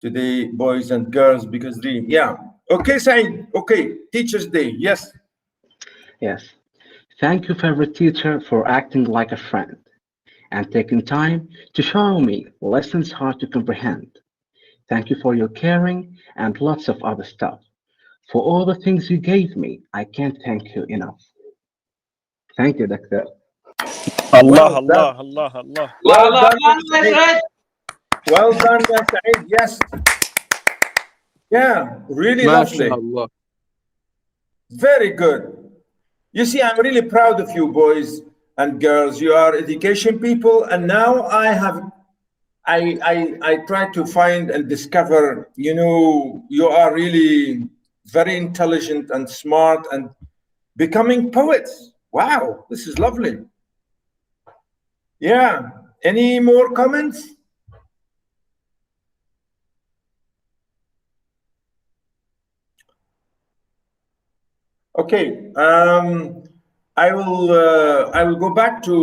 today, boys and girls, because yeah. Okay, Saeed. Okay, Teachers' Day. Yes. Yes. Thank you, favorite teacher, for acting like a friend and taking time to show me lessons hard to comprehend. Thank you for your caring and lots of other stuff. For all the things you gave me, I can't thank you enough. Thank you, Doctor. Well Allah, done. Allah, Allah, Allah. Well Allah, done, ya Allah, Saeed. Said. Well done, ya Saeed. Yes. Yeah, really lovely. MashaAllah. Very good. You see, I'm really proud of you, boys and girls. You are education people, and now I try to find and discover, you know, you are really very intelligent and smart and becoming poets. Wow, this is lovely. Yeah. Any more comments? Okay. I will go back to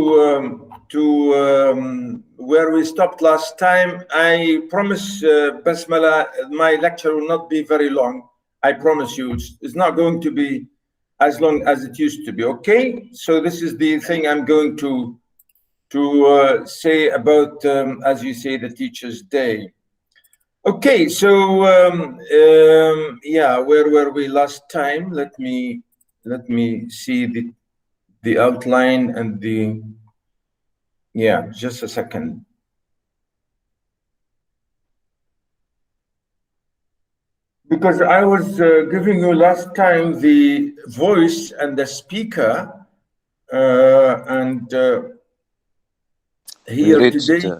where we stopped last time. I promise, Basmala, my lecture will not be very long. I promise you, it's not going to be as long as it used to be. Okay, so this is the thing I'm going to say about, as you say, the Teachers' Day. Okay, so yeah, where were we last time? Let me see the outline and the, yeah, just a second. Because I was giving you last time the voice and the speaker, and We here reached today,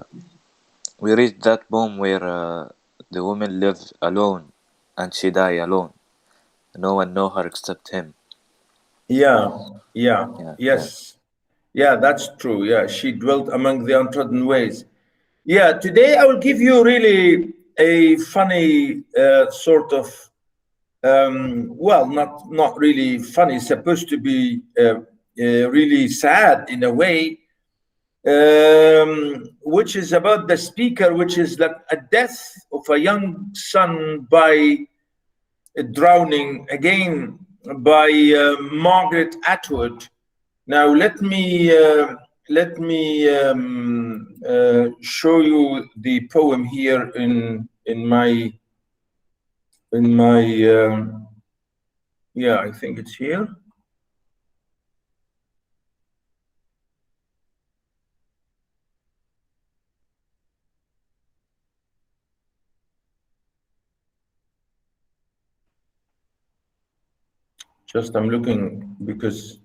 we reached that poem where the woman lives alone and she die alone. No one know her except him. yeah, Yeah. yes, yeah, that's true. Yeah, she dwelt among the untrodden ways. Yeah, today I will give you really a funny sort of, well, not really funny. It's supposed to be really sad in a way, which is about the speaker, which is like a death of a young son by drowning, again by Margaret Atwood. Now let me show you the poem here in my yeah, I think it's here. Just I'm looking because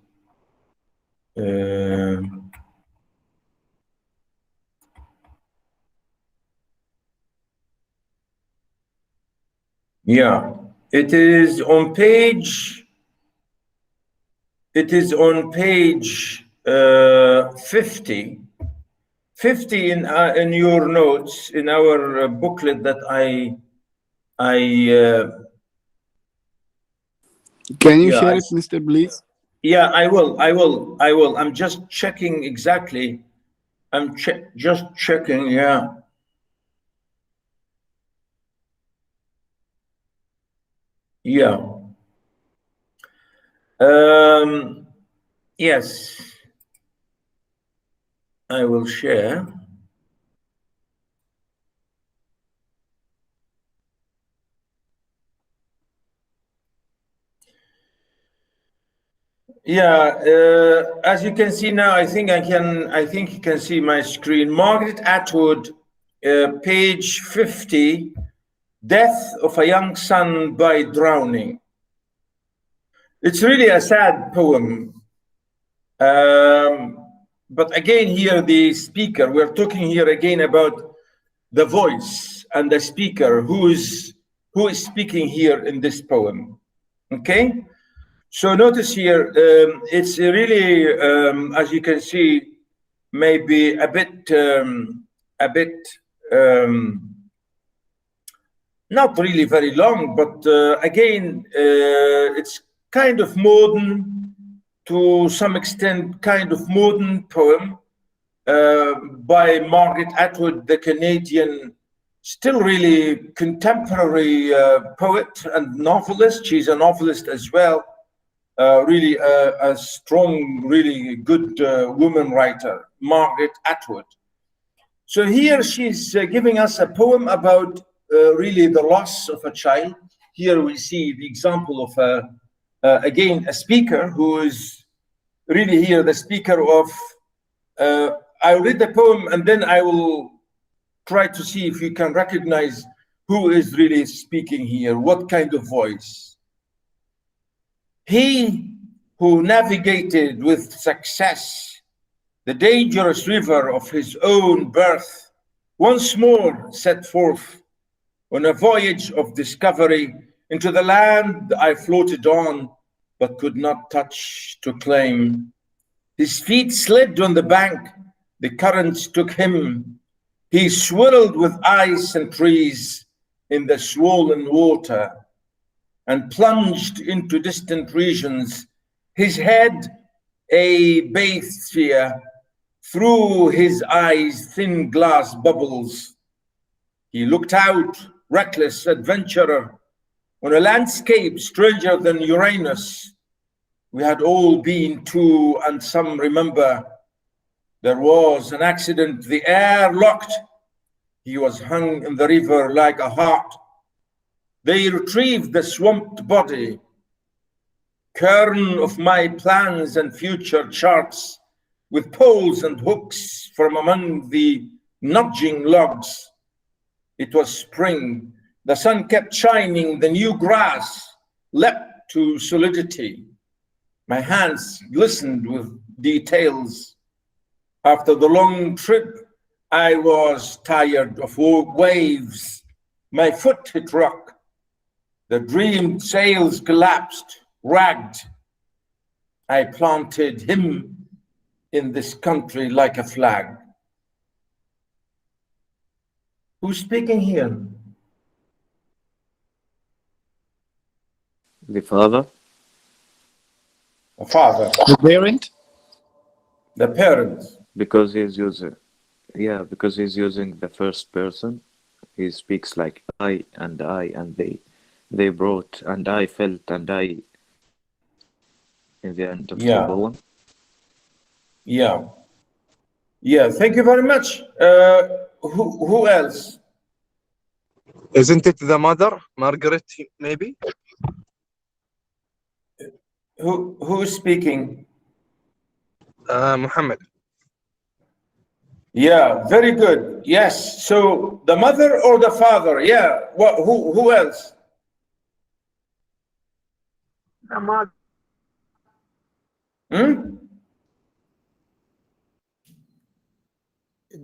yeah, it is on page 50 in your notes, in our booklet that I Can you yeah, share it, Mr. Please? yeah, I will. I'm just checking exactly. I'm just checking. Yeah. Yeah. Yes. I will share. Yeah, as you can see now, I think you can see my screen. Margaret Atwood, page 50, Death of a Young Son by Drowning. It's really a sad poem. But again, here the speaker, we're talking here again about the voice and the speaker who is speaking here in this poem. Okay? So notice here, it's really, as you can see, maybe a bit, not really very long, but again, it's kind of modern, to some extent, kind of modern poem by Margaret Atwood, the Canadian still really contemporary poet and novelist. She's a novelist as well. Really a strong, really good woman writer, Margaret Atwood. So here she's giving us a poem about really the loss of a child. Here we see the example of again a speaker who is really here the speaker of. I'll read the poem and then I will try to see if you can recognize who is really speaking here, what kind of voice. He who navigated with success the dangerous river of his own birth, once more set forth on a voyage of discovery into the land I floated on, but could not touch to claim. His feet slid on the bank, the currents took him. He swirled with ice and trees in the swollen water and plunged into distant regions, his head a bathysphere, through his eyes thin glass bubbles. He looked out, reckless adventurer, on a landscape stranger than Uranus. We had all been to, and some remember, there was an accident, the air locked. He was hung in the river like a heart. They retrieved the swamped body, kern of my plans and future charts, with poles and hooks from among the nudging logs. It was spring. The sun kept shining. The new grass leapt to solidity. My hands glistened with details. After the long trip, I was tired of waves. My foot hit rock. The dreamed sails collapsed, ragged. I planted him in this country like a flag. Who's speaking here? The father. A father. The parent? The parents. Because he's using, because he's using the first person. He speaks like I and they brought and I felt and I in the end of the poem. Yeah. Thank you very much. Who else? Isn't it the mother, Margaret, maybe? Who is speaking? Muhammad. Yeah, very good. Yes. So the mother or the father? Yeah. What? Who else? The mother.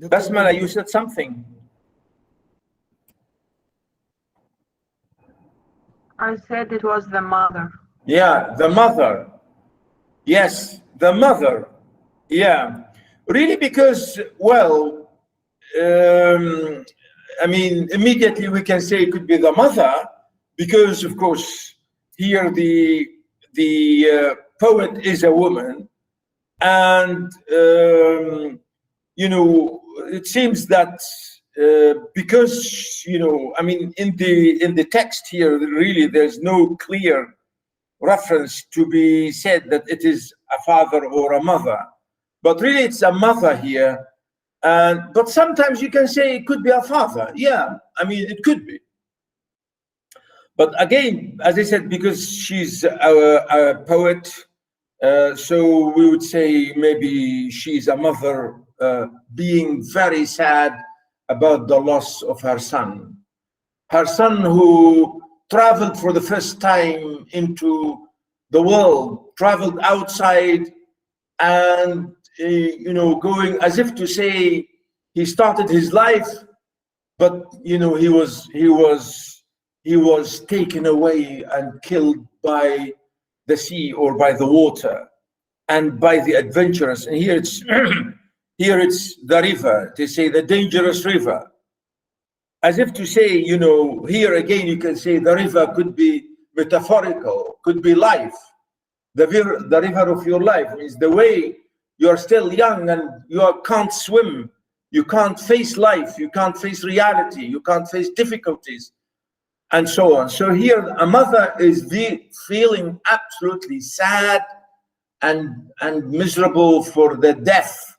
Basmala, you said something. I said it was the mother. Yeah, the mother. Yes, the mother. Yeah, really, because, well, I mean, immediately we can say it could be the mother, because, of course, here the poet is a woman, and you know, it seems that because, you know, I mean, in the text here, really, there's no clear reference to be said that it is a father or a mother, but really it's a mother here. And but sometimes you can say it could be a father. Yeah, I mean, it could be. But again, as I said, because she's a poet, so we would say maybe she's a mother being very sad about the loss of her son. Her son who traveled for the first time into the world, traveled outside, and you know, going as if to say he started his life, but you know, he was taken away and killed by the sea or by the water and by the adventurous. And here it's here it's the river, they say the dangerous river, as if to say, you know, here again you can say the river could be metaphorical, could be life. The river of your life is the way you're still young and you can't swim, you can't face life, you can't face reality, you can't face difficulties, and so on. So here a mother is feeling absolutely sad and miserable for the death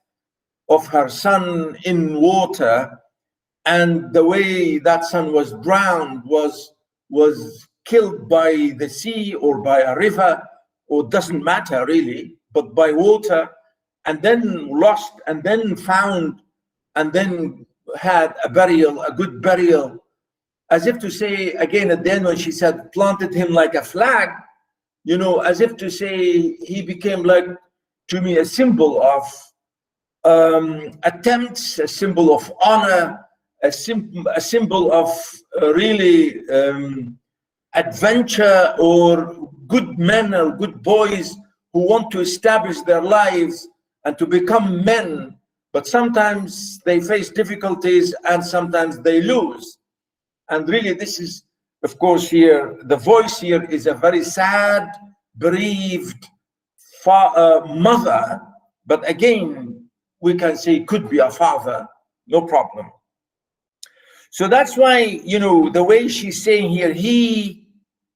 of her son in water, and the way that son was drowned, was killed by the sea or by a river, or doesn't matter really, but by water, and then lost, and then found, and then had a burial, a good burial, as if to say, again at the end when she said planted him like a flag, you know, as if to say he became like, to me, a symbol of attempts, a symbol of honor, a symbol of really adventure, or good men or good boys who want to establish their lives and to become men, but sometimes they face difficulties and sometimes they lose. And really this is, of course, here, the voice here is a very sad, bereaved mother, but again, we can say could be a father, no problem. So that's why, you know, the way she's saying here, he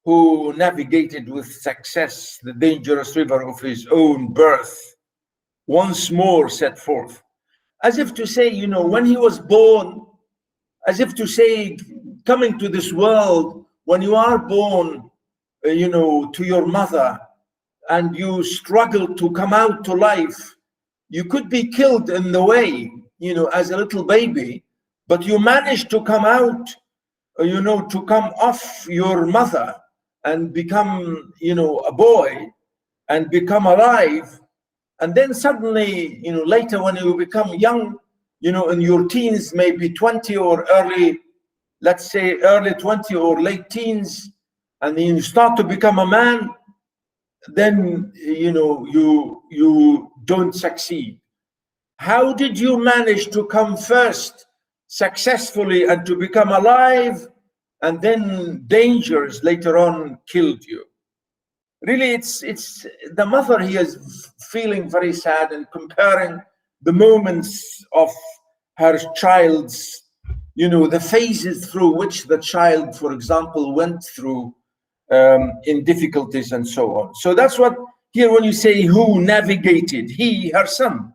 who navigated with success the dangerous river of his own birth, once more set forth. As if to say, you know, when he was born, as if to say, coming to this world, when you are born, you know, to your mother, and you struggle to come out to life, you could be killed in the way, you know, as a little baby, but you managed to come out, you know, to come off your mother and become, you know, a boy and become alive. And then suddenly, you know, later when you become young, you know, in your teens, maybe 20 or early, let's say early 20 or late teens, and then you start to become a man, then, you know, you don't succeed. How did you manage to come first successfully and to become alive, and then dangers later on killed you? Really, it's the mother here is feeling very sad and comparing the moments of her child's, you know, the phases through which the child, for example, went through in difficulties and so on. So that's what here when you say who navigated, he, her son,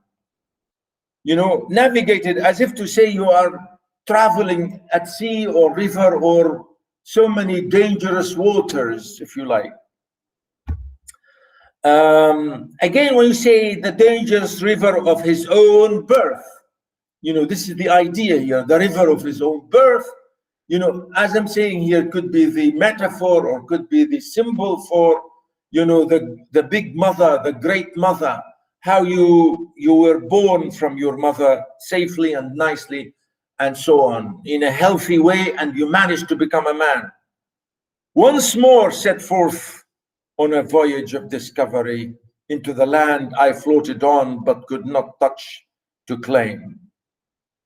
you know, navigated, as if to say you are traveling at sea or river or so many dangerous waters, if you like. Again, when you say the dangerous river of his own birth, you know, this is the idea here, the river of his own birth. You know, as I'm saying here, could be the metaphor or could be the symbol for, you know, the big mother, the great mother, how you were born from your mother safely and nicely and so on, in a healthy way, and you managed to become a man. Once more set forth on a voyage of discovery, into the land I floated on but could not touch to claim.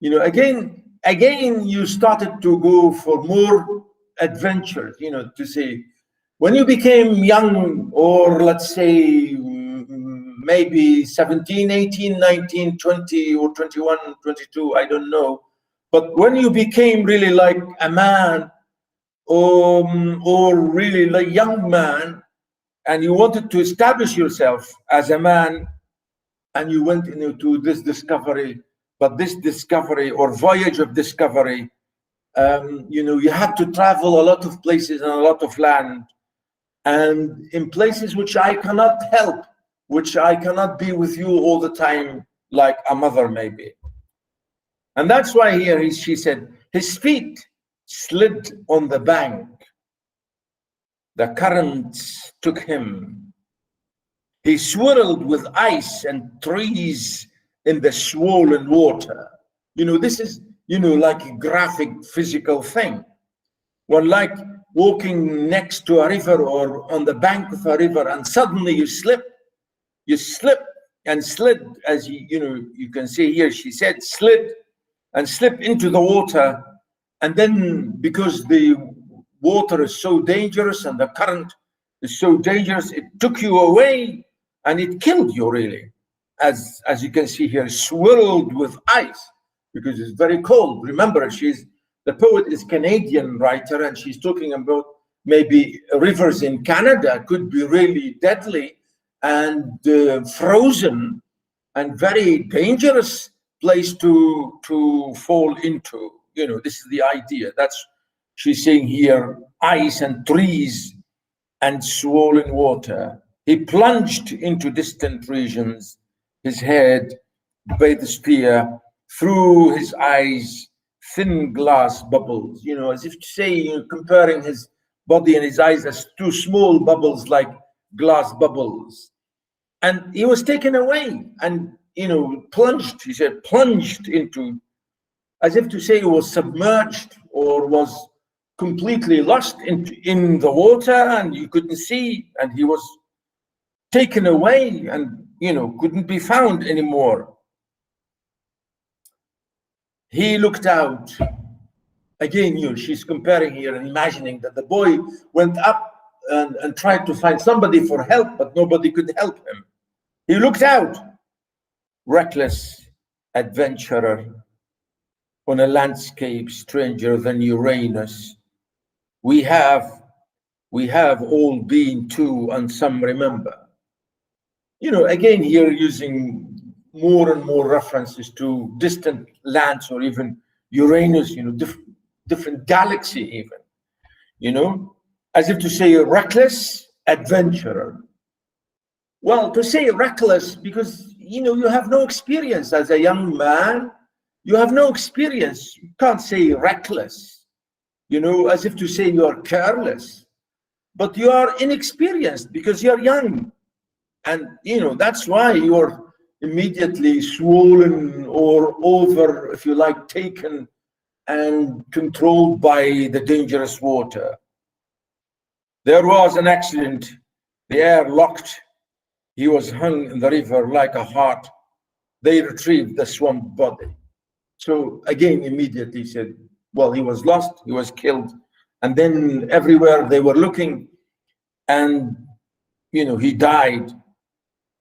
You know, again you started to go for more adventures, you know, to say, when you became young, or let's say maybe 17, 18, 19, 20 or 21, 22, I don't know. But when you became really like a man, or really like young man, and you wanted to establish yourself as a man, and you went into this discovery, but this discovery or voyage of discovery, you know, you had to travel a lot of places and a lot of land, and in places which I cannot help, which I cannot be with you all the time, like a mother maybe. And that's why here she said, his feet slid on the bank, the currents took him. He swirled with ice and trees in the swollen water. You know, this is, you know, like a graphic physical thing. One like walking next to a river or on the bank of a river, and suddenly you slip and slid, as you know, you can see here, she said slid and slip into the water. And then because the water is so dangerous and the current is so dangerous, it took you away and it killed you really. As you can see here, swirled with ice because it's very cold. Remember, the poet is Canadian writer, and she's talking about maybe rivers in Canada could be really deadly and frozen and very dangerous place to fall into. You know, this is the idea. That's, she's saying here, ice and trees and swollen water. He plunged into distant regions, his head by the spear, through his eyes, thin glass bubbles, you know, as if to say, you know, comparing his body and his eyes as two small bubbles like glass bubbles. And he was taken away and, you know, plunged, he said, plunged into, as if to say he was submerged or was completely lost in the water, and you couldn't see, and he was taken away and, you know, couldn't be found anymore. He looked out. Again, you know, she's comparing here and imagining that the boy went up and tried to find somebody for help, but nobody could help him. He looked out, reckless adventurer on a landscape stranger than Uranus. We have all been to, and some remember. You know, again here using more and more references to distant lands or even Uranus, you know, different galaxy even, you know, as if to say a reckless adventurer. Well, to say reckless because, you know, you have no experience as a young man, you have no experience, you can't say reckless, you know, as if to say you are careless, but you are inexperienced because you're young. And, you know, that's why you're immediately swollen or over, if you like, taken and controlled by the dangerous water. There was an accident. The air locked. He was hung in the river like a heart. They retrieved the swamped body. So again, immediately said, well, he was lost, he was killed. And then everywhere they were looking, and, you know, he died.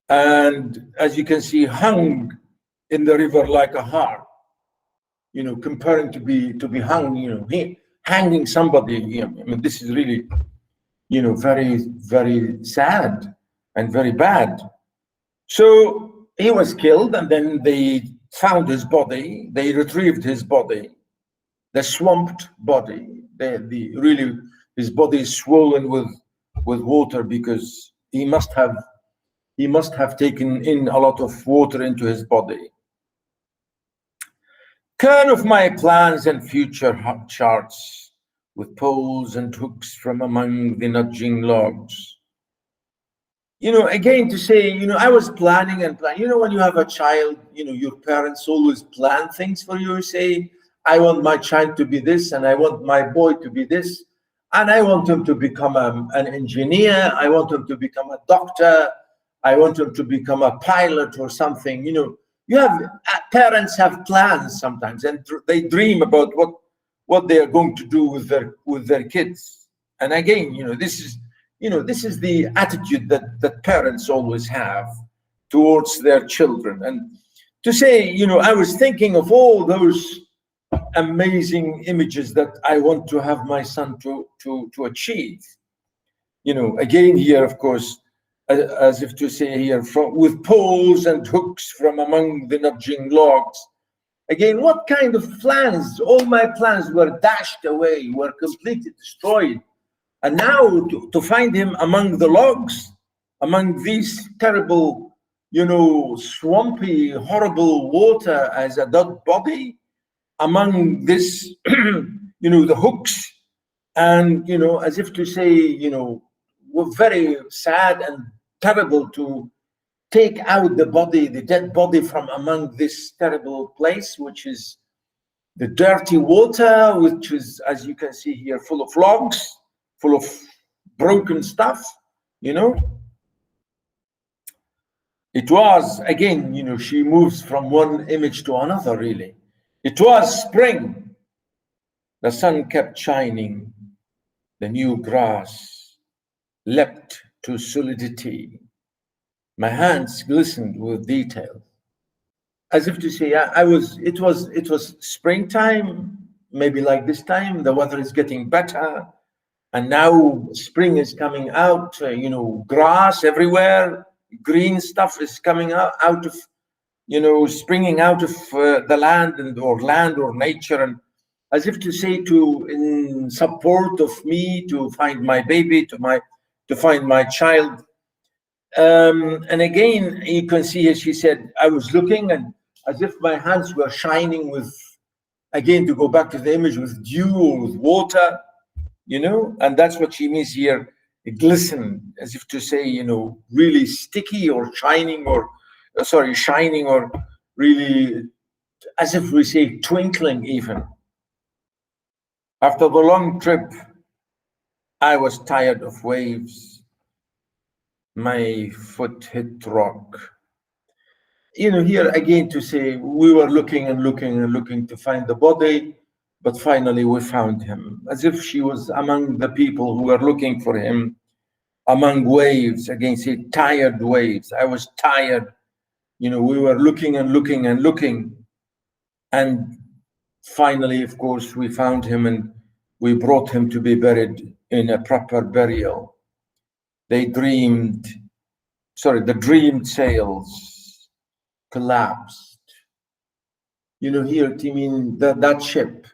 And as you can see, hung in the river like a heart, you know, comparing to be hung, you know, hanging somebody. You know, I mean, this is really, you know, very, very sad and very bad. So he was killed, and then they found his body. They retrieved his body, the swamped body. Really, his body is swollen with water because he must have taken in a lot of water into his body. Kern of my plans and future charts, with poles and hooks from among the nudging logs. You know, again to say, you know, I was planning and planning. You know, when you have a child, you know, your parents always plan things for you. Say, I want my child to be this, and I want my boy to be this, and I want him to become an engineer. I want him to become a doctor. I want him to become a pilot or something. You know, you have parents have plans sometimes, and they dream about what they are going to do with their kids. And again, you know, this is the attitude that parents always have towards their children. And to say, you know, I was thinking of all those amazing images that I want to have my son to achieve. You know, again here, of course, as if to say here, with poles and hooks from among the nudging logs. Again, what kind of plans? All my plans were dashed away, were completely destroyed. And now to find him among the logs, among these terrible, you know, swampy, horrible water as a dead body, among this, you know, the hooks, and, you know, as if to say, you know, were very sad and terrible to take out the body, the dead body from among this terrible place, which is the dirty water, which is, as you can see here, full of logs, full of broken stuff, you know. It was, again, you know, she moves from one image to another, really. It was spring. The sun kept shining. The new grass leapt to solidity. My hands glistened with detail. as if to say, it was springtime, maybe like this time, the weather is getting better. And now spring is coming out, grass everywhere, green stuff is coming out of, springing out of the land or nature. And as if to say, in support of me, to find my baby, to find my child. And again, you can see here, she said, I was looking and as if my hands were shining with, again, to go back to the image, with dew or with water, and that's what she means here, glisten, as if to say, really sticky or shining or, shining or really, as if we say twinkling even. After the long trip, I was tired of waves. My foot hit rock. Here again to say, we were looking and looking and looking to find the body, but finally we found him, as if she was among the people who were looking for him, among waves, again, say, tired waves. I was tired. We were looking and looking and looking. And finally, of course, we found him and we brought him to be buried in a proper burial. The dreamed sails collapsed. Here, I mean, that ship,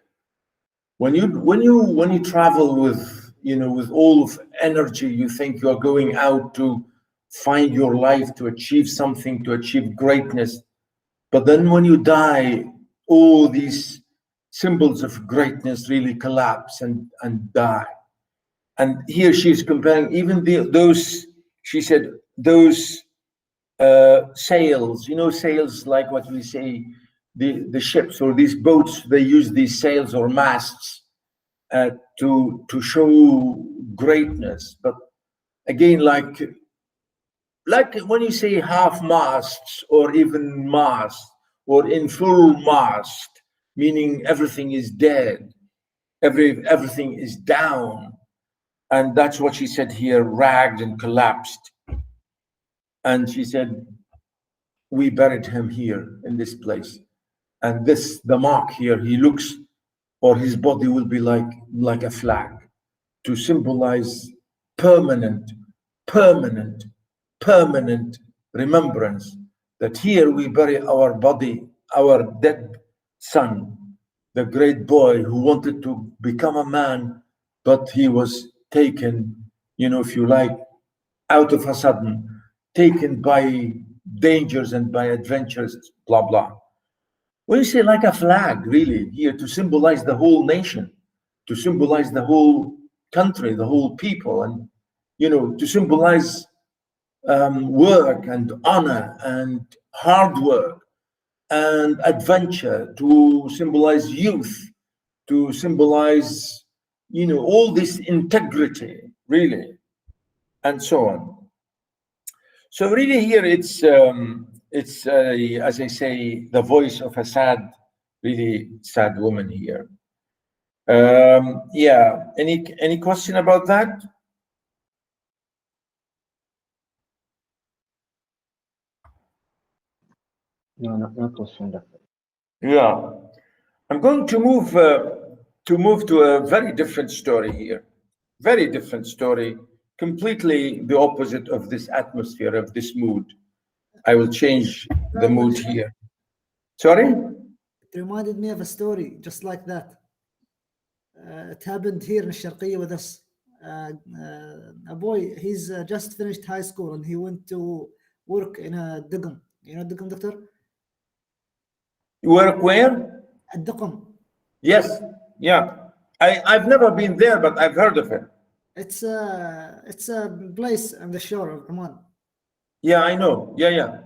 when you travel with, with all of energy, you think you're going out to find your life, to achieve something, to achieve greatness. But then when you die, all these symbols of greatness really collapse and die. And here she's comparing even those, she said, those sails, sails like what we say, the ships or these boats, they use these sails or masts to show greatness. But again, like when you say half masts or even mast or in full mast, meaning everything is dead, everything is down. And that's what she said here, ragged and collapsed. And she said, we buried him here in this place. And the mark here, he looks, or his body will be like a flag to symbolize permanent remembrance that here we bury our body, our dead son, the great boy who wanted to become a man, but he was taken, if you like, out of a sudden, taken by dangers and by adventures, blah, blah. When you say like a flag, really, here to symbolize the whole nation, to symbolize the whole country, the whole people, and, to symbolize work and honor and hard work and adventure, to symbolize youth, to symbolize, all this integrity, really, and so on. So really here it's as I say, the voice of a really sad woman here. Yeah, any question about that? No, no question, Doctor. Yeah, I'm going to move to a very different story here. Very different story, completely the opposite of this atmosphere, of this mood. I will change the mood here. Sorry? It reminded me of a story just like that. It happened here in Sharqiya with us. A boy, he's just finished high school and he went to work in a Duqm. You know Duqm, Doctor? You work where? At Duqm. Yes, yeah. I've never been there, but I've heard of it. It's a place on the shore of Oman. Yeah, I know. Yeah.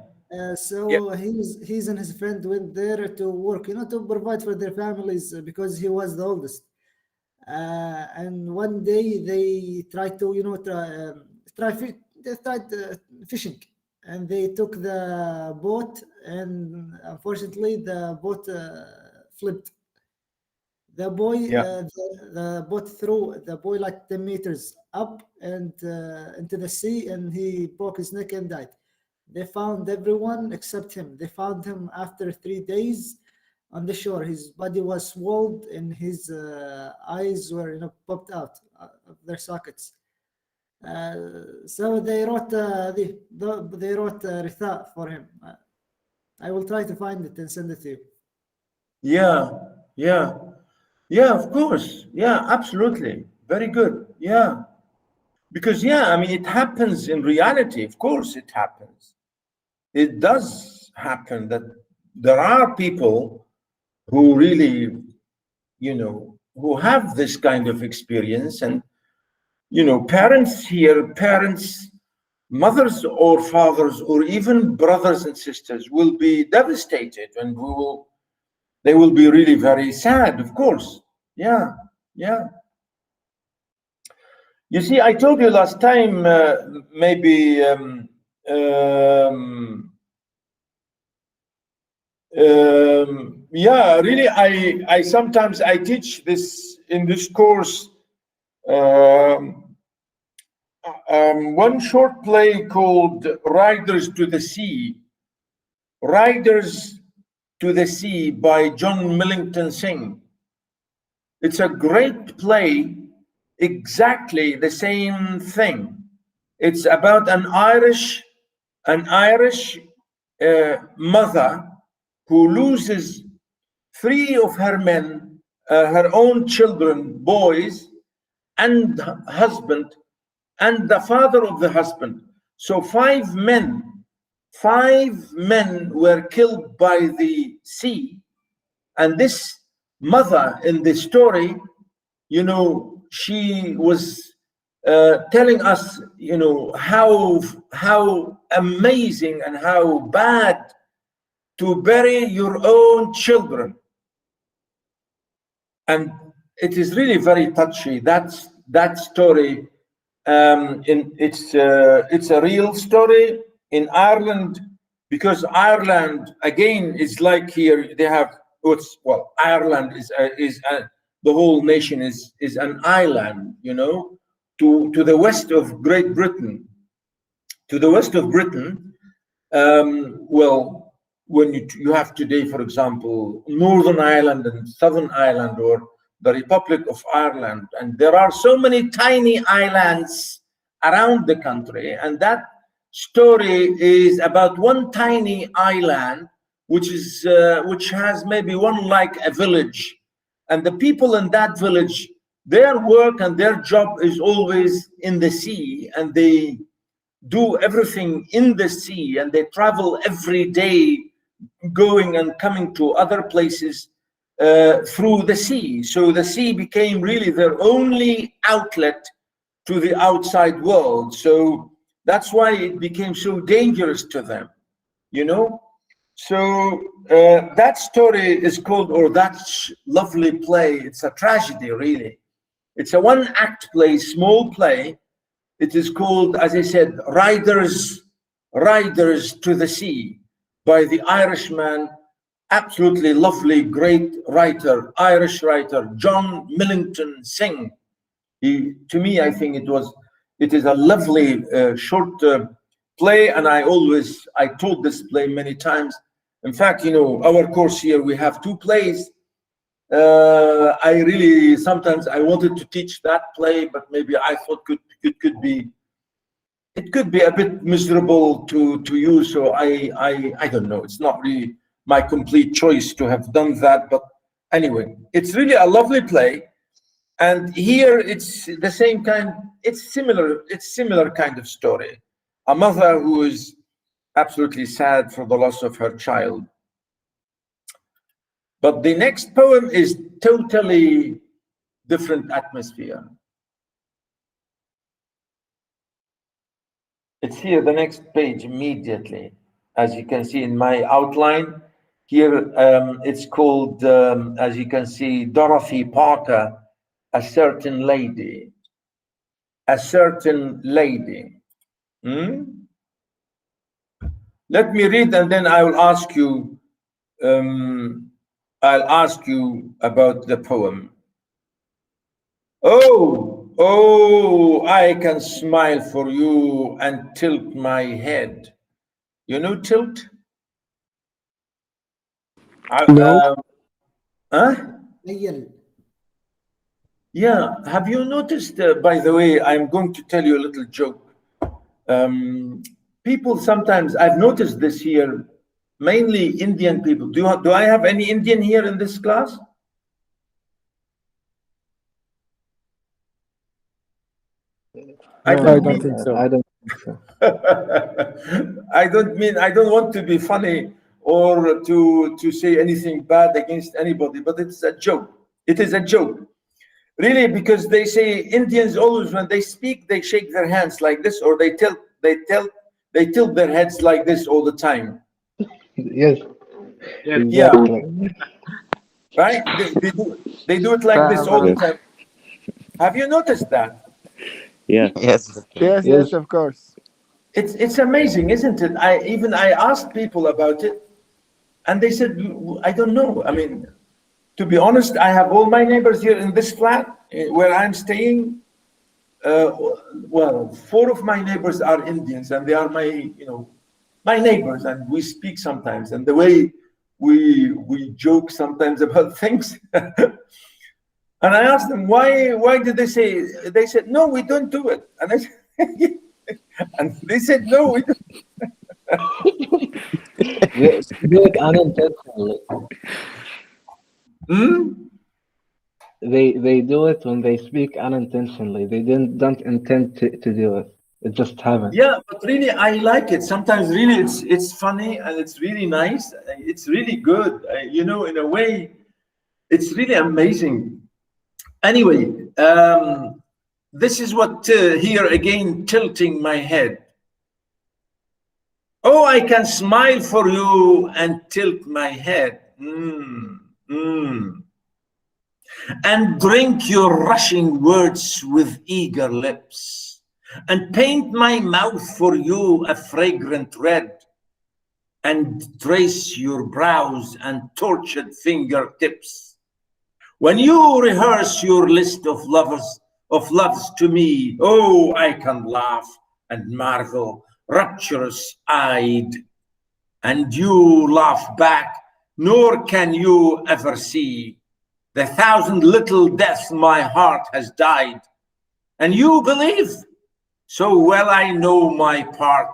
So he's and his friend went there to work, to provide for their families because he was the oldest. And one day they tried to, they tried fishing, and they took the boat, and unfortunately the boat flipped. The boy, the boat threw the boy like 10 meters up and into the sea, and he broke his neck and died. They found everyone except him. They found him after 3 days on the shore. His body was swelled and his eyes were, popped out of their sockets. So they wrote they wrote Ritha for him. I will try to find it and send it to you. Yeah, yeah, yeah, of course. Yeah, absolutely. Very good. Yeah. Because, yeah, I mean, it happens in reality. Of course, it happens. It does happen that there are people who really, who have this kind of experience. And, parents, mothers or fathers, or even brothers and sisters will be devastated, and they will be really very sad, of course. Yeah, yeah. You see, I told you last time, yeah, really, I sometimes I teach this in this course, one short play called Riders to the Sea. Riders to the Sea by John Millington Synge. It's a great play, exactly the same thing. It's about an Irish mother who loses 3 of her men, her own children, boys, and husband, and the father of the husband. So 5 men were killed by the sea. And this mother in the story, she was telling us, how amazing and how bad to bury your own children. And it is really very touchy. That story. It's a real story in Ireland, because Ireland again is like here. They have Ireland is the whole nation is an island, to the west of Great Britain. To the west of Britain, when you have today, for example, Northern Ireland and Southern Ireland, or the Republic of Ireland, and there are so many tiny islands around the country, and that story is about one tiny island, which has maybe one like a village, and the people in that village, their work and their job is always in the sea, and they do everything in the sea, and they travel every day, going and coming to other places through the sea. So the sea became really their only outlet to the outside world. So that's why it became so dangerous to them, So that story is called, or that lovely play, it's a tragedy, really. It's a one-act play, small play. It is called, as I said, Riders to the Sea, by the Irishman, absolutely lovely, great writer, Irish writer, John Millington Synge. To me, I think it is a lovely short play, and I told this play many times. In fact, our course here, we have 2 plays. I really, sometimes I wanted to teach that play, but maybe I thought it could be a bit miserable to you. So I don't know. It's not really my complete choice to have done that. But anyway, it's really a lovely play. And here it's the same kind, it's similar kind of story. A mother who is absolutely sad for the loss of her child. But the next poem is totally different atmosphere. It's here, the next page immediately. As you can see in my outline, here it's called, as you can see, Dorothy Parker, A Certain Lady. A Certain Lady. Let me read, and then I will ask you, about the poem. Oh, I can smile for you and tilt my head. You know tilt? No. Huh? تخيل. Yeah. Have you noticed, by the way, I'm going to tell you a little joke. People sometimes, I've noticed this here, mainly Indian people. Do I have any Indian here in this class? I No, I don't don't mean think so. I don't think so. I don't want to be funny or to say anything bad against anybody, but it's a joke. It is a joke. Really, because they say Indians always, when they speak, they shake their hands like this, or they tilt their heads like this all the time. Yes, Yeah, exactly. right? They do it like this all the Yes. time. Have you noticed that? Yeah. Yes. Yes, Yes. yes, of course. It's amazing, isn't it? I asked people about it, and they said, I don't know. I mean, to be honest, I have all my neighbors here in this flat where I'm staying. Well, 4 of my neighbors are Indians, and they are my neighbors, and we speak sometimes. And the way we joke sometimes about things. And I asked them why did they say? They said no, we don't do it. And I said, and they said no, we don't. They do it unintentionally. Hmm? They do it when they speak unintentionally. They don't intend to do it. It just happens. Yeah, but really, I like it. Sometimes, really, it's funny and it's really nice. It's really good. In a way, it's really amazing. Anyway, this is what here again tilting my head. Oh, I can smile for you and tilt my head. And drink your rushing words with eager lips, and paint my mouth for you a fragrant red, and trace your brows and tortured fingertips. When you rehearse your list of loves to me, oh, I can laugh and marvel, rapturous-eyed, and you laugh back, nor can you ever see the 1,000 little deaths my heart has died. And you believe, so well I know my part,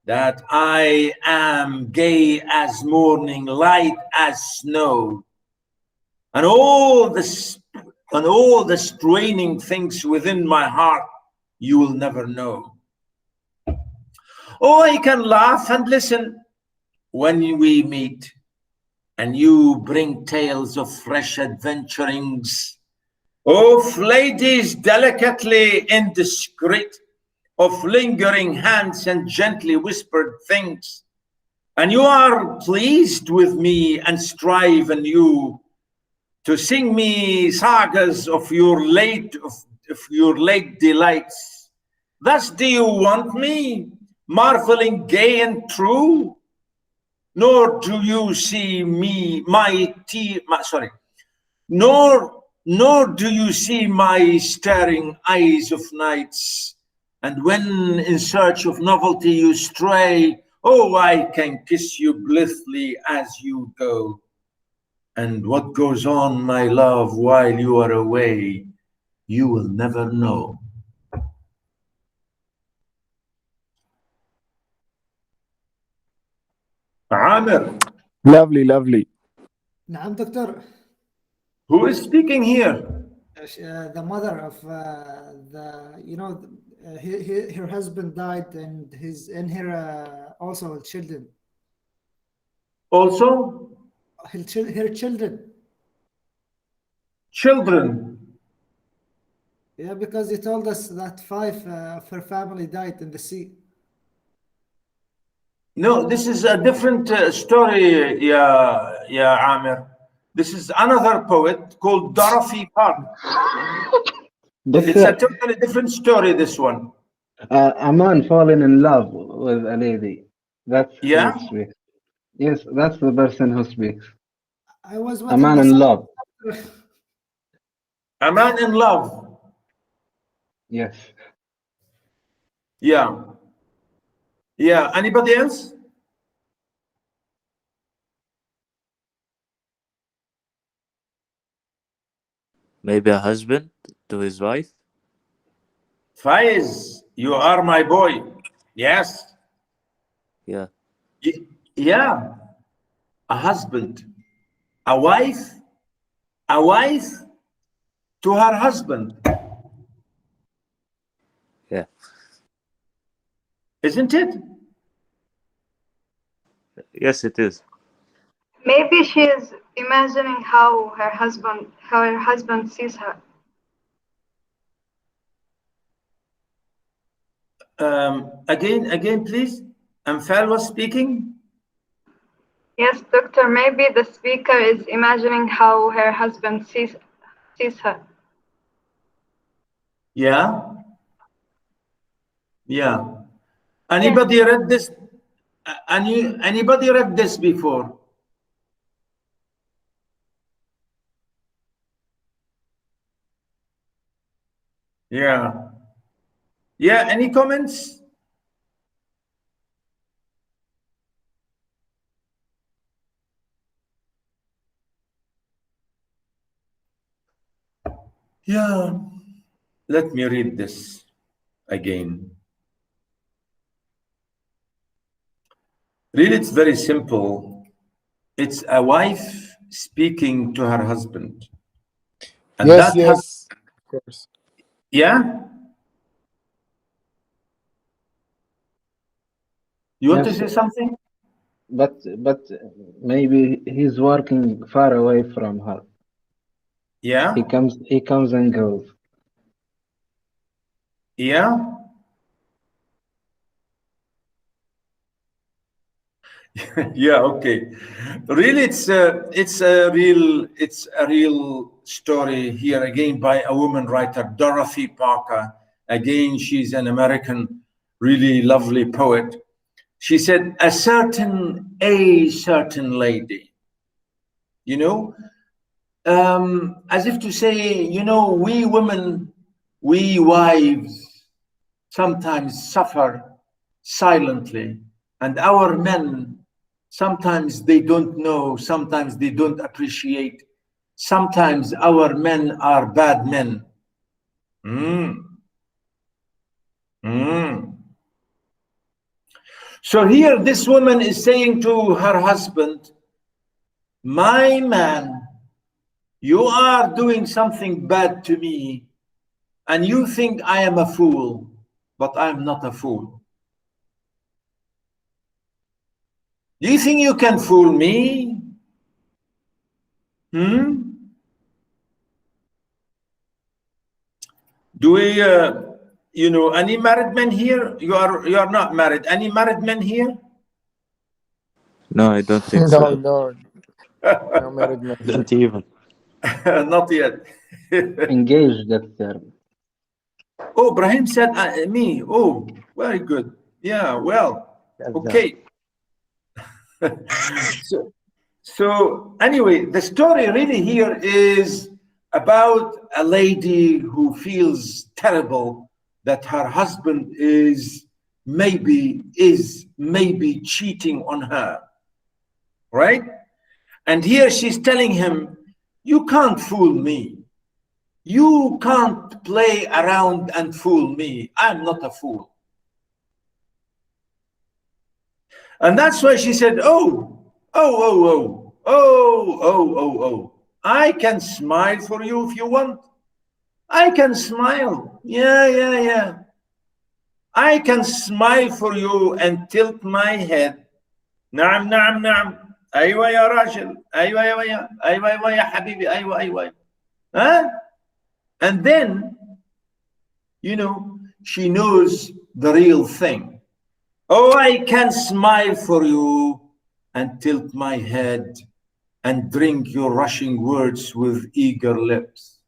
that I am gay as morning, light as snow, and all the straining things within my heart you will never know. Oh, I can laugh and listen when we meet, and you bring tales of fresh adventurings, of ladies delicately indiscreet, of lingering hands and gently whispered things. And you are pleased with me and strive anew to sing me sagas of your late delights. Thus do you want me, marveling gay and true? Nor do you see me, nor do you see my staring eyes of nights. And when in search of novelty you stray, oh, I can kiss you blithely as you go. And what goes on, my love, while you are away, you will never know. Amir, Lovely, lovely. نعم دكتور. who is speaking here? The mother of her husband died, and her also children. Also, Her children. children. Yeah, because he told us that 5 of her family died in the sea. No, this is a different story, yeah, Amir. This is another poet called Dorothy Park. It's a Doctor, totally different story, this one. a man falling in love with a lady. That's Yeah? who speaks. Yes, that's the person who speaks. I was A waiting man the in love. A man in love. Yes. Yeah. Yeah. Anybody else? Maybe a husband to his wife. Faiz, you are my boy. Yes. Yeah. Yeah. A husband, a wife to her husband, Yeah. isn't it? Yes, it is. Maybe she is imagining how her husband sees her. Again, please. Amfal was speaking. Yes, doctor, maybe the speaker is imagining how her husband sees her. Yeah. Yeah. Anybody read this? Anybody read this before? Yeah. Yeah. Any comments? Yeah. Let me read this again. Really, it's very simple. It's a wife speaking to her husband. And Yes, that yes, of course. yeah? You want to Yes, say something? but maybe he's working far away from her. Yeah? He comes and goes. Yeah? Yeah, okay. Really, it's a real story here again by a woman writer, Dorothy Parker. Again, she's an American, really lovely poet. She said, a certain lady, you know, as if to say, we women, we wives sometimes suffer silently, and our men, sometimes they don't know, sometimes they don't appreciate, sometimes our men are bad men. So here this woman is saying to her husband, my man, you are doing something bad to me, and you think I am a fool, but I'm not a fool. Do you think you can fool me? Do we, any married men here? You are not married. Any married men here? No, I don't think No, so. no, no married man here. Don't even. Not yet. Engaged, that term. Oh, Brahim said me. Oh, very good. Yeah, well, okay. So anyway, the story really here is about a lady who feels terrible that her husband is maybe cheating on her, right? And here she's telling him, you can't fool me. You can't play around and fool me. I'm not a fool. And that's why she said, oh, I can smile for you if you want. I can smile. Yeah. I can smile for you and tilt my head. نعم. أيوة يا راجل. أيوة يا حبيبي. أيوة. Huh? And then, she knows the real thing. Oh, I can smile for you and tilt my head and drink your rushing words with eager lips.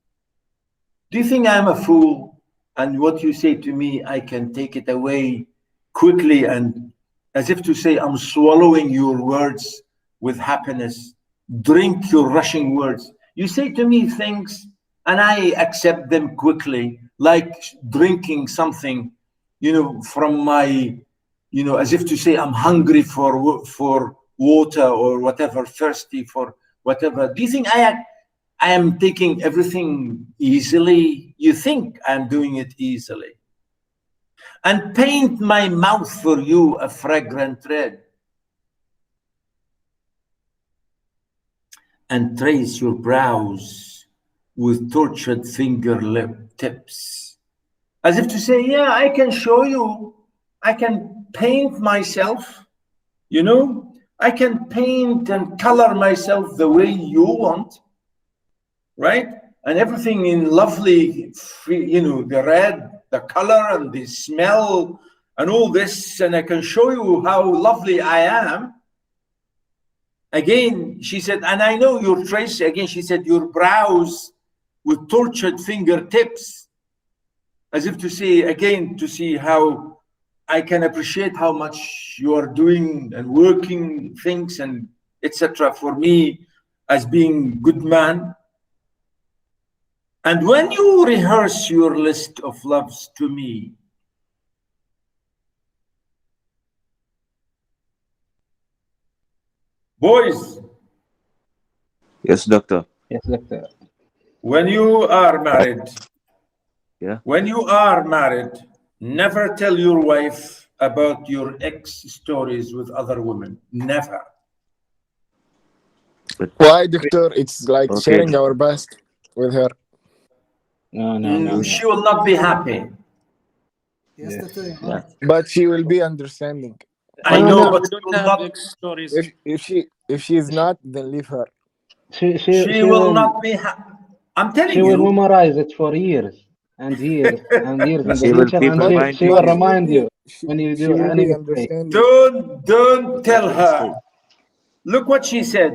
Do you think I'm a fool? And what you say to me, I can take it away quickly and as if to say, I'm swallowing your words with happiness. Drink your rushing words. You say to me things and I accept them quickly, like drinking something, from my, as if to say I'm hungry for water or whatever, thirsty for whatever. Do you think I am taking everything easily. You think I'm doing it easily. And paint my mouth for you a fragrant red. And trace your brows with tortured finger lip tips. As if to say, yeah, I can show you. I can paint myself, you know. I can paint and color myself the way you want, right? And everything in lovely, you know, the red, the color and the smell and all this. And I can show you how lovely I am. Again, she said, and I know your trace. Again, she said, your brows with tortured fingertips. As if to say, again, to see how I can appreciate how much you are doing and working things and etc. for me as being good man. And when you rehearse your list of loves to me, boys, Yes, doctor. Yes, doctor. when you are married, Yeah. when you are married, never tell your wife about your ex stories with other women. Never. Why, doctor? It's like Okay, sharing doctor. our past with her. No. She will not be happy. Yes, Yes. doctor, you're Yeah. right. But she will be understanding. I No, know, no. but We she don't will have not. X stories. If she is not, then leave her. She will not be happy. I'm she telling will you. memorize it for years and years and years in the She will future, keep and she reminding will But you. remind you when you she do will any be mistake. understanding. Don't tell Let her her. Look what she said.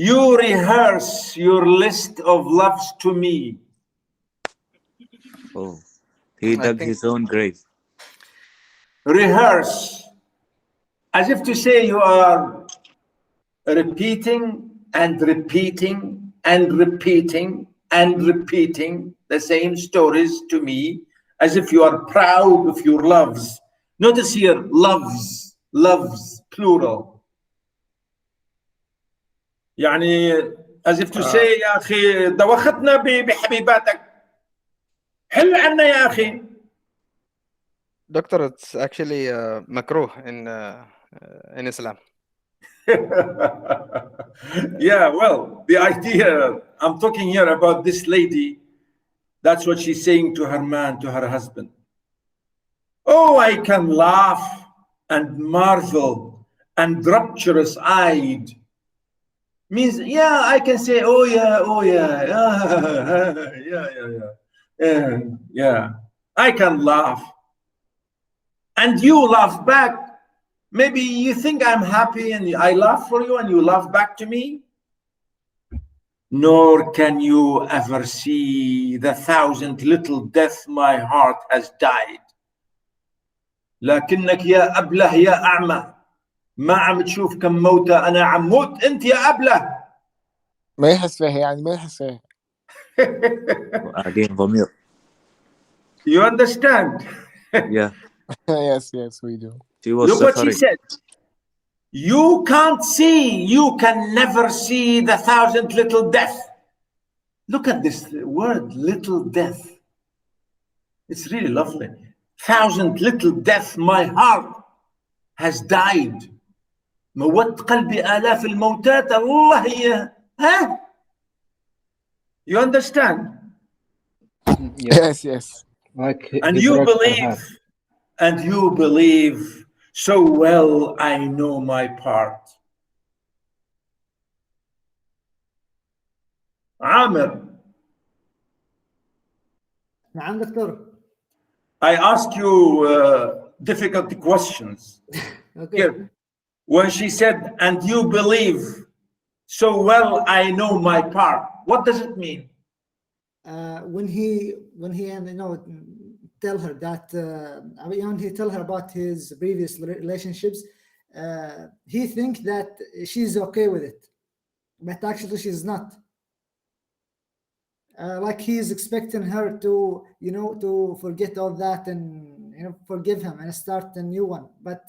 You rehearse your list of loves to me. Oh, he I dug think his own grave. Rehearse. As if to say you are repeating and repeating and repeating and repeating the same stories to me, as if you are proud of your loves. Notice here, loves, plural. يعني as if to say يا أخي دوختنا بحبيباتك. حل عنا يا أخي. doctor, it's actually makruh in Islam. Yeah, well, the idea, I'm talking here about this lady. That's what she's saying to her man, to her husband. Oh, I can laugh and marvel and rapturous-eyed. Means, yeah, I can say, oh yeah, yeah. I can laugh. And you laugh back. Maybe you think I'm happy and I laugh for you and you laugh back to me. Nor can you ever see the thousand little death my heart has died. لكنك يا أبله يا أعمى ما عم تشوف كم موتى أنا عم موت أنت يا أبله. ما يحس فيها يعني ما يحس فيها. وقاعدين ضمير. You understand? Yeah. Yes, we do. She was Look what she suffering. said. You can't see, you can never see the thousand little death. Look at this word, little death. It's really lovely. Thousand little death, my heart has died. موت قلبي آلاف الموتات الله هي. Huh? You understand? Yes. Like And he you broke her heart. believe so well I know my part. Amir, نعم دكتور. I ask you difficult questions. Okay. Here, when she said, and you believe so well I know my part, what does it mean? When he tell her that when he tell her about his previous relationships, he think that she's okay with it, but actually she's not. Like he's expecting her to to forget all that and forgive him and start a new one, but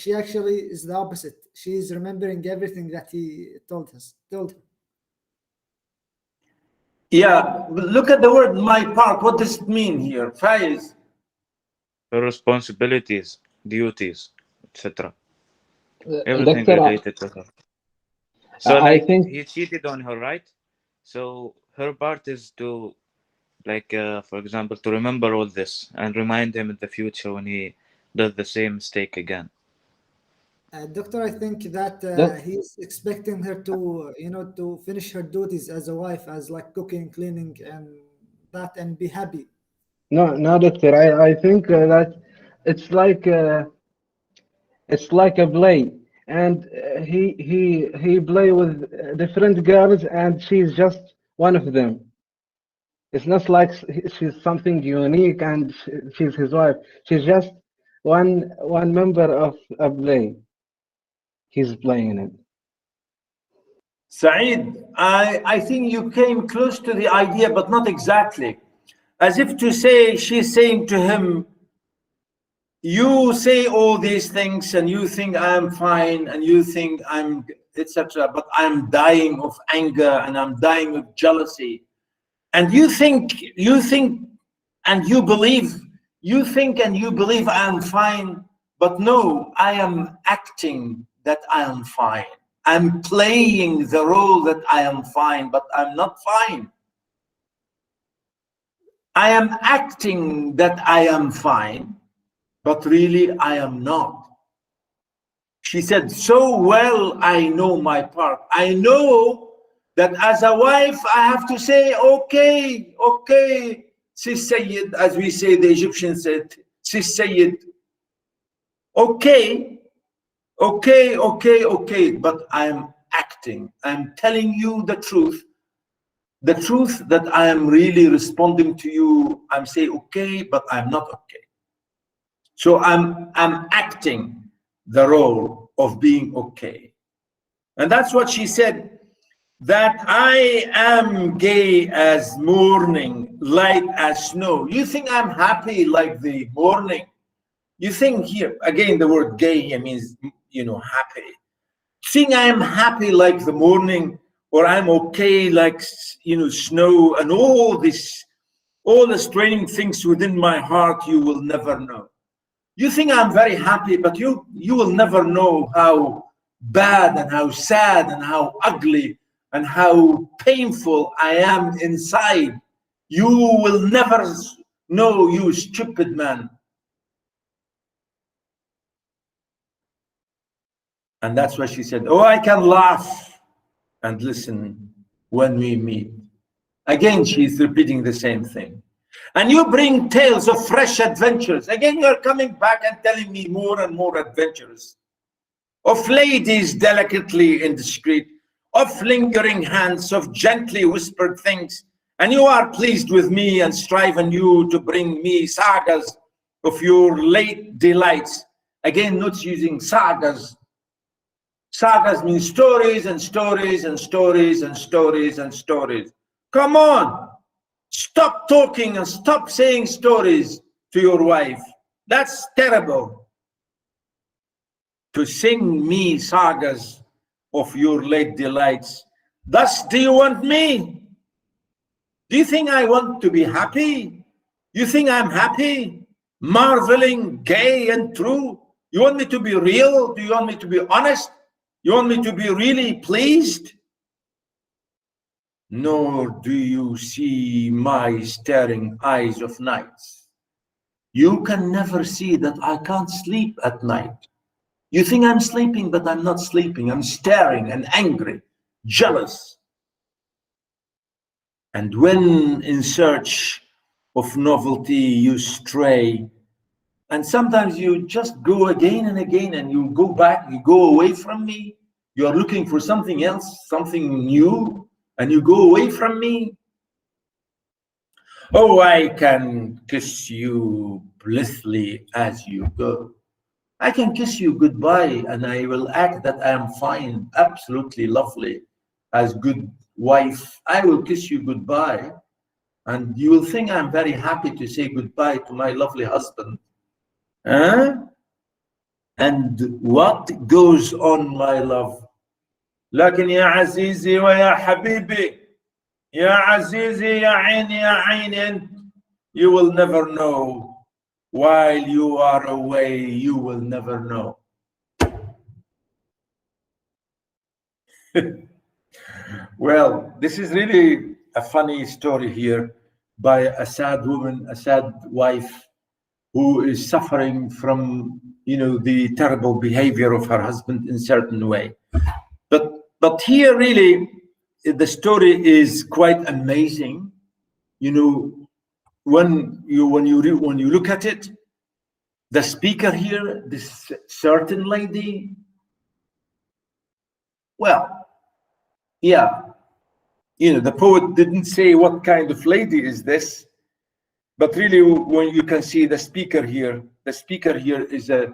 she actually is the opposite. She's remembering everything that he told her. Yeah, look at the word my part. What does it mean here? Faiz? Her responsibilities, duties, etc. Everything Doctor, related to her. So I like think he cheated on her, right? So her part is to like for example to remember all this and remind him in the future when he does the same mistake again. Doctor, I think that that he's expecting her to, to finish her duties as a wife, as like cooking, cleaning, and that, and be happy. no, doctor. I think that it's like uh, it's like a play, and he play with different girls, and she's just one of them. It's not like she's something unique, and she's his wife. She's just one member of a play. He's playing it. Saeed, I think you came close to the idea, but not exactly. As if to say, she's saying to him, you say all these things and you think I'm fine and you think I'm etc., but I'm dying of anger and I'm dying of jealousy. And you think and you think and you believe I'm fine, but no, I am acting that I am fine. I'm playing the role that I am fine, but I'm not fine. I am acting that I am fine, but really I am not. She said, so well, I know my part. I know that as a wife, I have to say, okay, okay, Sis Sayyid, as we say, the Egyptians said, Sis Sayyid, okay, okay, okay, okay, but I'm acting. I'm telling you the truth that I am really responding to you. I'm saying, okay, but I'm not okay. So I'm acting the role of being okay. And that's what she said, that I am gay as morning, light as snow. You think I'm happy like the morning? You think here, again, the word gay here means, happy. Think I'm happy like the morning, or I'm okay like, snow, and all the strange things within my heart, you will never know. You think I'm very happy, but you will never know how bad and how sad and how ugly and how painful I am inside. You will never know, you stupid man. And that's why she said, oh, I can laugh and listen when we meet. Again, she's repeating the same thing. And you bring tales of fresh adventures. Again, you're coming back and telling me more and more adventures. Of ladies delicately indiscreet, of lingering hands, of gently whispered things. And you are pleased with me and strive anew to bring me sagas of your late delights. Again, not using sagas. Sagas mean stories and stories and stories and stories and stories. Come on, stop talking and stop saying stories to your wife. That's terrible. To sing me sagas of your late delights. Thus, do you want me? Do you think I want to be happy? You think I'm happy? Marveling, gay and true? You want me to be real? Do you want me to be honest? You want me to be really pleased? Nor do you see my staring eyes of nights. You can never see that I can't sleep at night. You think I'm sleeping, but I'm not sleeping. I'm staring and angry, jealous. And when in search of novelty you stray, and sometimes you just go again and again and you go back, you go away from me. You're looking for something else, something new, and you go away from me. Oh, I can kiss you blithely as you go. I can kiss you goodbye and I will act that I am fine, absolutely lovely, as good wife. I will kiss you goodbye and you will think I'm very happy to say goodbye to my lovely husband. Huh? And what goes on, my love? لكن يا عزيزي ويا حبيبي Ya Azizi, ya Aini, ya Aini. You will never know. While you are away, you will never know. Well, this is really a funny story here by a sad woman, a sad wife who is suffering from, the terrible behavior of her husband in certain way. But here really the story is quite amazing. When you look at it, the speaker here, this certain lady, well, yeah, the poet didn't say what kind of lady is this, but really when you can see the speaker here is a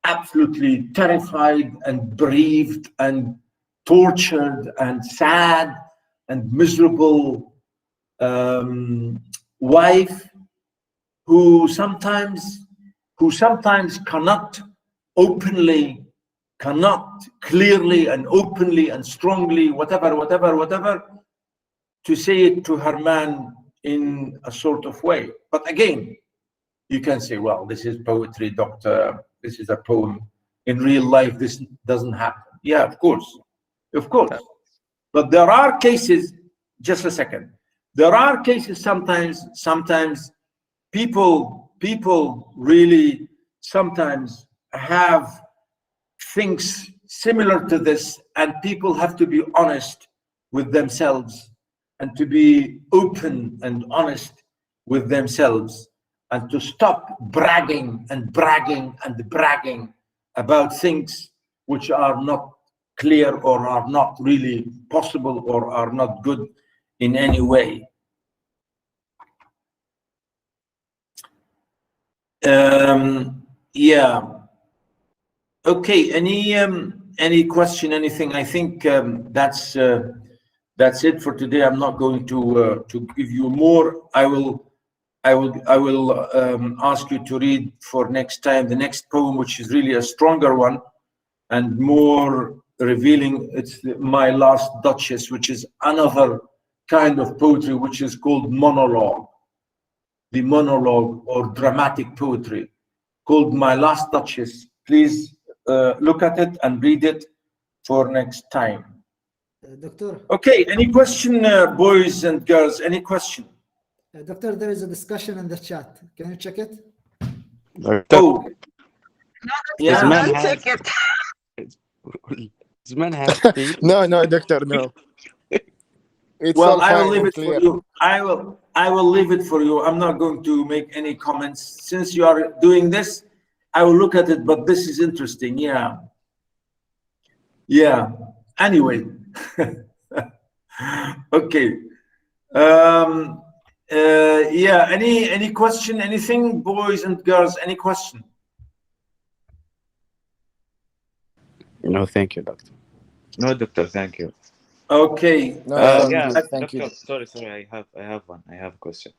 absolutely terrified and bereaved and tortured and sad and miserable wife who sometimes cannot clearly and openly and strongly, whatever, to say it to her man in a sort of way. But again, you can say, well, this is poetry, doctor. This is a poem. In real life, this doesn't happen. Yeah, of course. But there are cases, just a second. There are cases sometimes people really sometimes have things similar to this, and people have to be honest with themselves and to be open and honest with themselves and to stop bragging about things which are not clear or are not really possible or are not good in any way. Yeah. Okay. Any question? Anything? I think that's it for today. I'm not going to give you more. I will ask you to read for next time the next poem, which is really a stronger one and more revealing. It's My Last Duchess, which is another kind of poetry, which is called monologue. The monologue or dramatic poetry called My Last Duchess. Please look at it and read it for next time. Doctor. Okay, any question, boys and girls? Any question? Doctor, there is a discussion in the chat. Can you check it? Oh, Does yeah. man have does man have feelings? No, doctor, no. It's Well, all I will fine leave and it clear. for you. I will leave it for you. I'm not going to make any comments. Since you are doing this, I will look at it, but this is interesting. Yeah. Anyway. Okay. Yeah, any question, anything, boys and girls, any question? No, thank you, doctor. No, doctor, thank you. Okay. No, thank Yeah, you. Thank you. doctor. Sorry. I have one. I have a question.